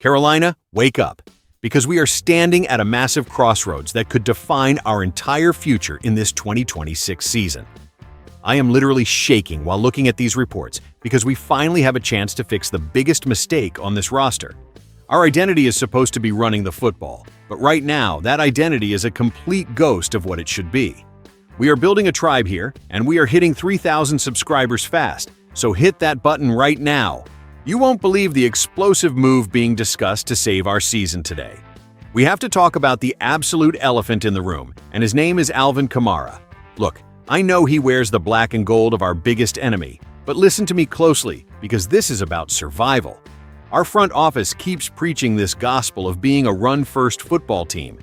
Carolina, wake up, because we are standing at a massive crossroads that could define our entire future in this 2026 season. I am literally shaking while looking at these reports because we finally have a chance to fix the biggest mistake on this roster. Our identity is supposed to be running the football, but right now that identity is a complete ghost of what it should be. We are building a tribe here, and we are hitting 3,000 subscribers fast, so hit that button right now. You won't believe the explosive move being discussed to save our season today. We have to talk about the absolute elephant in the room, and his name is Alvin Kamara. Look, I know he wears the black and gold of our biggest enemy, but listen to me closely, because this is about survival. Our front office keeps preaching this gospel of being a run-first football team.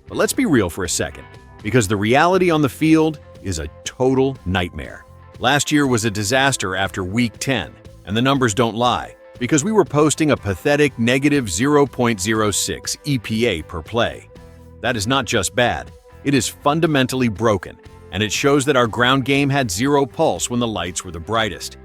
But let's be real for a second, because the reality on the field is a total nightmare. Last year was a disaster after Week 10, and the numbers don't lie, because we were posting a pathetic negative 0.06 EPA per play. That is not just bad, it is fundamentally broken, and it shows that our ground game had zero pulse when the lights were the brightest.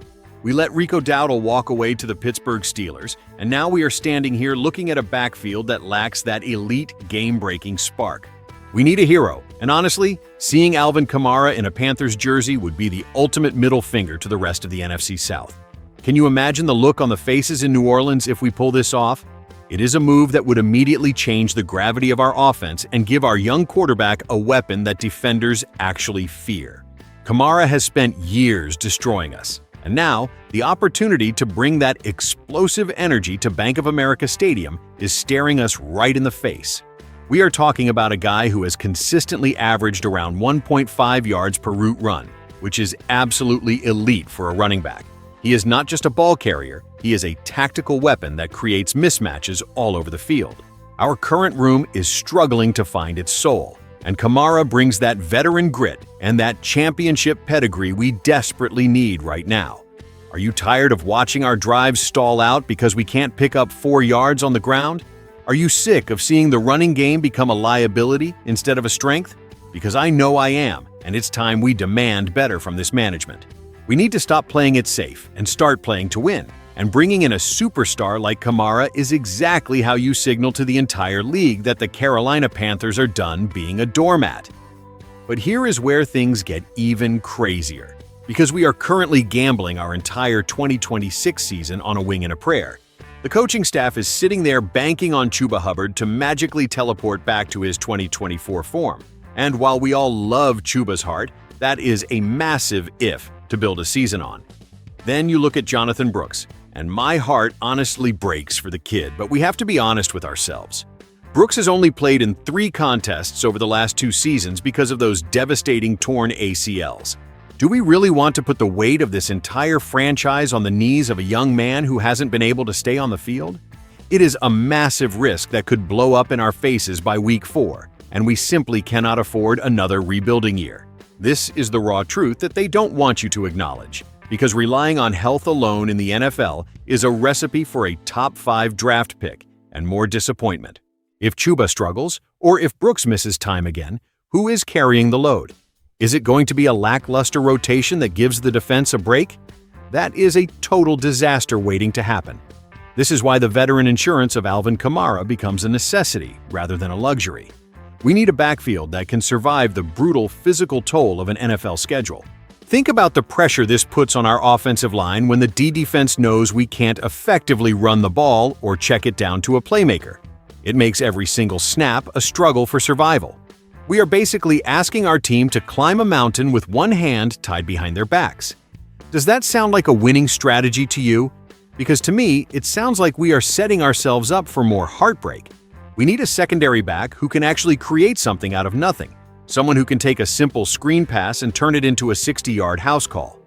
We let Rico Dowdle walk away to the Pittsburgh Steelers, and now we are standing here looking at a backfield that lacks that elite game-breaking spark. We need a hero, and honestly, seeing Alvin Kamara in a Panthers jersey would be the ultimate middle finger to the rest of the NFC South. Can you imagine the look on the faces in New Orleans if we pull this off? It is a move that would immediately change the gravity of our offense and give our young quarterback a weapon that defenders actually fear. Kamara has spent years destroying us, and now the opportunity to bring that explosive energy to Bank of America Stadium is staring us right in the face. We are talking about a guy who has consistently averaged around 1.5 yards per route run, which is absolutely elite for a running back. He is not just a ball carrier, he is a tactical weapon that creates mismatches all over the field. Our current room is struggling to find its soul, and Kamara brings that veteran grit and that championship pedigree we desperately need right now. Are you tired of watching our drives stall out because we can't pick up 4 yards on the ground? Are you sick of seeing the running game become a liability instead of a strength? Because I know I am, and it's time we demand better from this management. We need to stop playing it safe and start playing to win, and bringing in a superstar like Kamara is exactly how you signal to the entire league that the Carolina Panthers are done being a doormat. But here is where things get even crazier, because we are currently gambling our entire 2026 season on a wing and a prayer. The coaching staff is sitting there banking on Chuba Hubbard to magically teleport back to his 2024 form. And while we all love Chuba's heart, that is a massive if to build a season on. Then you look at Jonathan Brooks, and my heart honestly breaks for the kid, but we have to be honest with ourselves. Brooks has only played in 3 contests over the last 2 seasons because of those devastating torn ACLs. Do we really want to put the weight of this entire franchise on the knees of a young man who hasn't been able to stay on the field? It is a massive risk that could blow up in our faces by Week 4, and we simply cannot afford another rebuilding year. This is the raw truth that they don't want you to acknowledge, because relying on health alone in the NFL is a recipe for a top 5 draft pick and more disappointment. If Chuba struggles, or if Brooks misses time again, who is carrying the load? Is it going to be a lackluster rotation that gives the defense a break? That is a total disaster waiting to happen. This is why the veteran insurance of Alvin Kamara becomes a necessity rather than a luxury. We need a backfield that can survive the brutal physical toll of an NFL schedule. Think about the pressure this puts on our offensive line when the D-defense knows we can't effectively run the ball or check it down to a playmaker. It makes every single snap a struggle for survival. We are basically asking our team to climb a mountain with one hand tied behind their backs. Does that sound like a winning strategy to you? Because to me, it sounds like we are setting ourselves up for more heartbreak. We need a secondary back who can actually create something out of nothing. Someone who can take a simple screen pass and turn it into a 60-yard house call.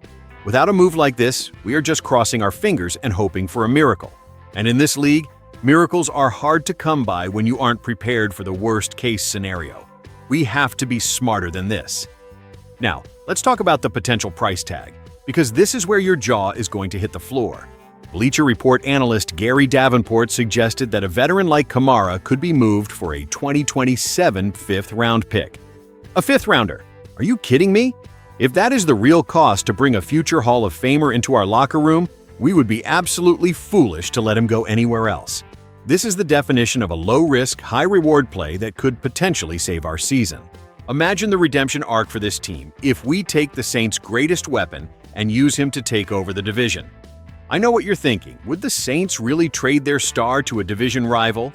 Without a move like this, we are just crossing our fingers and hoping for a miracle. And in this league, miracles are hard to come by when you aren't prepared for the worst-case scenario. We have to be smarter than this. Now, let's talk about the potential price tag, because this is where your jaw is going to hit the floor. Bleacher Report analyst Gary Davenport suggested that a veteran like Kamara could be moved for a 2027 fifth-round pick. A fifth-rounder? Are you kidding me? If that is the real cost to bring a future Hall of Famer into our locker room, we would be absolutely foolish to let him go anywhere else. This is the definition of a low-risk, high-reward play that could potentially save our season. Imagine the redemption arc for this team if we take the Saints' greatest weapon and use him to take over the division. I know what you're thinking. Would the Saints really trade their star to a division rival?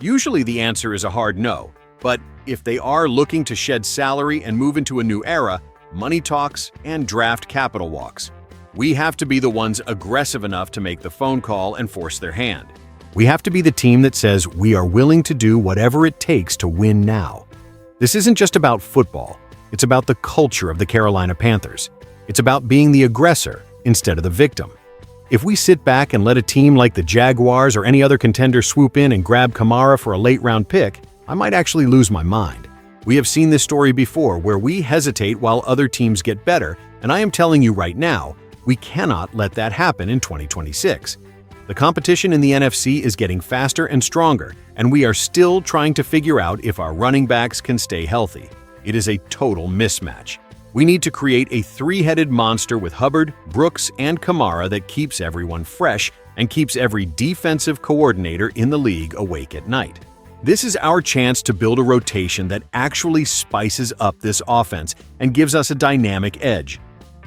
Usually the answer is a hard no, but if they are looking to shed salary and move into a new era, money talks and draft capital walks. We have to be the ones aggressive enough to make the phone call and force their hand. We have to be the team that says we are willing to do whatever it takes to win now. This isn't just about football. It's about the culture of the Carolina Panthers. It's about being the aggressor instead of the victim. If we sit back and let a team like the Jaguars or any other contender swoop in and grab Kamara for a late-round pick, I might actually lose my mind. We have seen this story before where we hesitate while other teams get better, and I am telling you right now, we cannot let that happen in 2026. The competition in the NFC is getting faster and stronger, and we are still trying to figure out if our running backs can stay healthy. It is a total mismatch. We need to create a three-headed monster with Hubbard, Brooks, and Kamara that keeps everyone fresh and keeps every defensive coordinator in the league awake at night. This is our chance to build a rotation that actually spices up this offense and gives us a dynamic edge.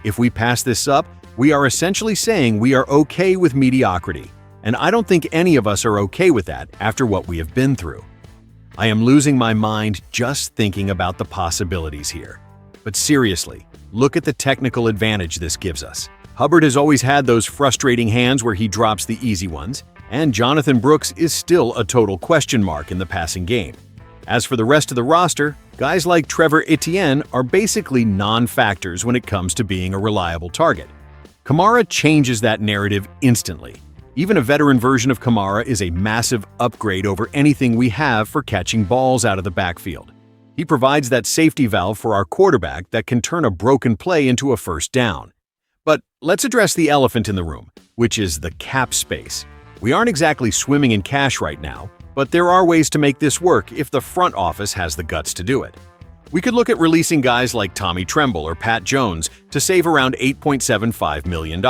If we pass this up, we are essentially saying we are okay with mediocrity, and I don't think any of us are okay with that after what we have been through. I am losing my mind just thinking about the possibilities here. But seriously, look at the technical advantage this gives us. Hubbard has always had those frustrating hands where he drops the easy ones, and Jonathan Brooks is still a total question mark in the passing game. As for the rest of the roster, guys like Trevor Etienne are basically non-factors when it comes to being a reliable target. Kamara changes that narrative instantly. Even a veteran version of Kamara is a massive upgrade over anything we have for catching balls out of the backfield. He provides that safety valve for our quarterback that can turn a broken play into a first down. But let's address the elephant in the room, which is the cap space. We aren't exactly swimming in cash right now, but there are ways to make this work if the front office has the guts to do it. We could look at releasing guys like Tommy Tremble or Pat Jones to save around $8.75 million.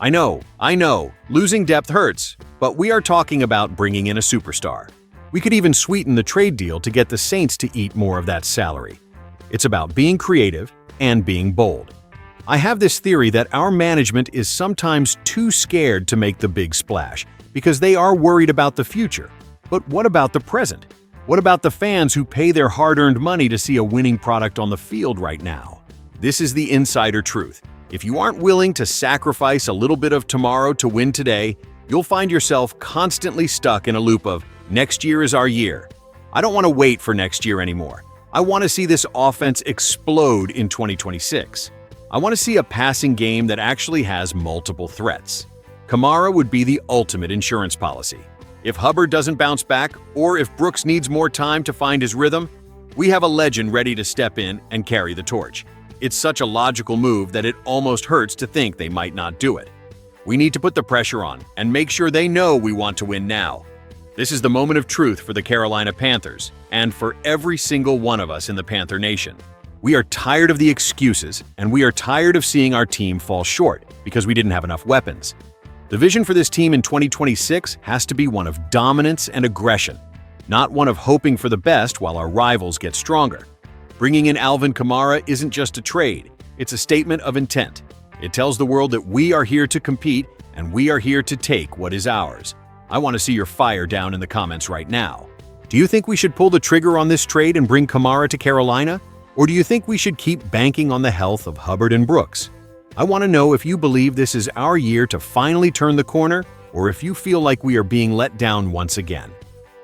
I know, losing depth hurts, but we are talking about bringing in a superstar. We could even sweeten the trade deal to get the Saints to eat more of that salary. It's about being creative and being bold. I have this theory that our management is sometimes too scared to make the big splash because they are worried about the future. But what about the present? What about the fans who pay their hard-earned money to see a winning product on the field right now? This is the insider truth. If you aren't willing to sacrifice a little bit of tomorrow to win today, you'll find yourself constantly stuck in a loop of, next year is our year. I don't want to wait for next year anymore. I want to see this offense explode in 2026. I want to see a passing game that actually has multiple threats. Kamara would be the ultimate insurance policy. If Hubbard doesn't bounce back, or if Brooks needs more time to find his rhythm, we have a legend ready to step in and carry the torch. It's such a logical move that it almost hurts to think they might not do it. We need to put the pressure on and make sure they know we want to win now. This is the moment of truth for the Carolina Panthers, and for every single one of us in the Panther Nation. We are tired of the excuses, and we are tired of seeing our team fall short because we didn't have enough weapons. The vision for this team in 2026 has to be one of dominance and aggression, not one of hoping for the best while our rivals get stronger. Bringing in Alvin Kamara isn't just a trade, it's a statement of intent. It tells the world that we are here to compete and we are here to take what is ours. I want to see your fire down in the comments right now. Do you think we should pull the trigger on this trade and bring Kamara to Carolina? Or do you think we should keep banking on the health of Hubbard and Brooks? I want to know if you believe this is our year to finally turn the corner, or if you feel like we are being let down once again.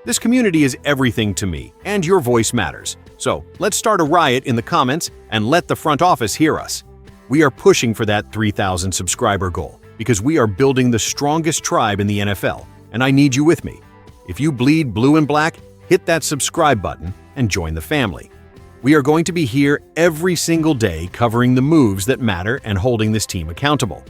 This community is everything to me, and your voice matters. So let's start a riot in the comments and let the front office hear us. We are pushing for that 3,000 subscriber goal because we are building the strongest tribe in the NFL, and I need you with me. If you bleed blue and black, hit that subscribe button and join the family. We are going to be here every single day covering the moves that matter and holding this team accountable.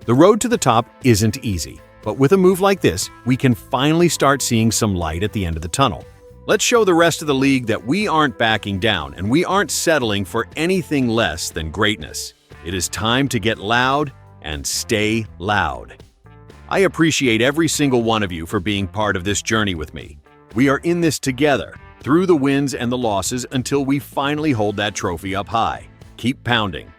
The road to the top isn't easy, but with a move like this, we can finally start seeing some light at the end of the tunnel. Let's show the rest of the league that we aren't backing down and we aren't settling for anything less than greatness. It is time to get loud and stay loud. I appreciate every single one of you for being part of this journey with me. We are in this together, through the wins and the losses until we finally hold that trophy up high. Keep pounding.